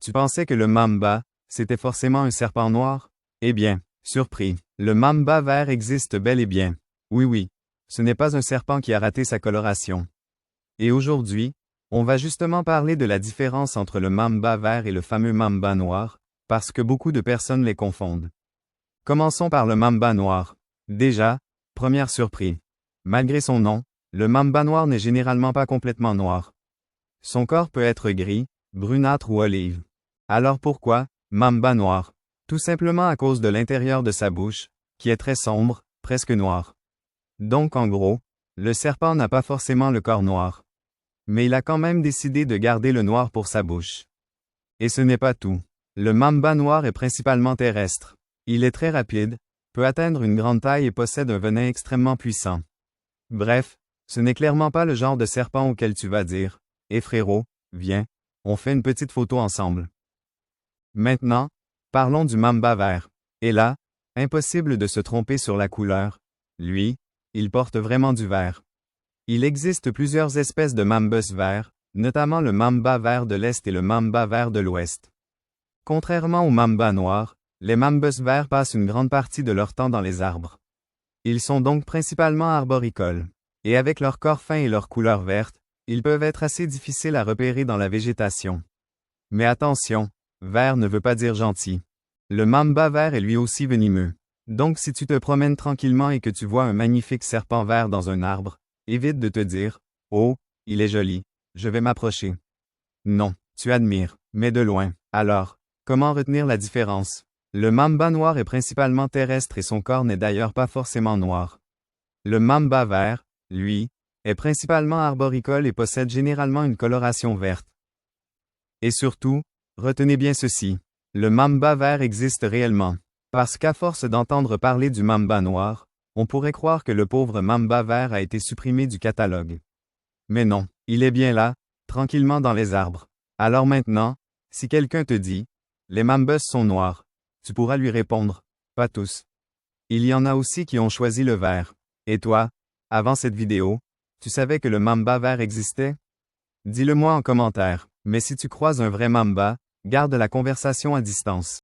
Tu pensais que le mamba, c'était forcément un serpent noir? Eh bien, surpris, le mamba vert existe bel et bien. Oui oui, ce n'est pas un serpent qui a raté sa coloration. Et aujourd'hui, on va justement parler de la différence entre le mamba vert et le fameux mamba noir, parce que beaucoup de personnes les confondent. Commençons par le mamba noir. Déjà, première surprise. Malgré son nom, le mamba noir n'est généralement pas complètement noir. Son corps peut être gris, brunâtre ou olive. Alors pourquoi, mamba noir? Tout simplement à cause de l'intérieur de sa bouche, qui est très sombre, presque noir. Donc en gros, le serpent n'a pas forcément le corps noir. Mais il a quand même décidé de garder le noir pour sa bouche. Et ce n'est pas tout. Le mamba noir est principalement terrestre. Il est très rapide, peut atteindre une grande taille et possède un venin extrêmement puissant. Bref, ce n'est clairement pas le genre de serpent auquel tu vas dire « Eh frérot, viens, on fait une petite photo ensemble ». Maintenant, parlons du mamba vert. Et là, impossible de se tromper sur la couleur. Lui, il porte vraiment du vert. Il existe plusieurs espèces de mambas verts, notamment le mamba vert de l'Est et le mamba vert de l'Ouest. Contrairement au mamba noir, les mambas verts passent une grande partie de leur temps dans les arbres. Ils sont donc principalement arboricoles. Et avec leur corps fin et leur couleur verte, ils peuvent être assez difficiles à repérer dans la végétation. Mais attention, vert ne veut pas dire gentil. Le mamba vert est lui aussi venimeux. Donc si tu te promènes tranquillement et que tu vois un magnifique serpent vert dans un arbre, évite de te dire « Oh, il est joli, je vais m'approcher ». Non, tu admires, mais de loin. Alors, comment retenir la différence? Le mamba noir est principalement terrestre et son corps n'est d'ailleurs pas forcément noir. Le mamba vert, lui, est principalement arboricole et possède généralement une coloration verte. Et surtout, retenez bien ceci, le mamba vert existe réellement. Parce qu'à force d'entendre parler du mamba noir, on pourrait croire que le pauvre mamba vert a été supprimé du catalogue. Mais non, il est bien là, tranquillement dans les arbres. Alors maintenant, si quelqu'un te dit « Les mambas sont noirs », tu pourras lui répondre « Pas tous. Il y en a aussi qui ont choisi le vert. Et toi, avant cette vidéo, tu savais que le mamba vert existait? Dis-le moi en commentaire, mais si tu croises un vrai mamba, garde la conversation à distance.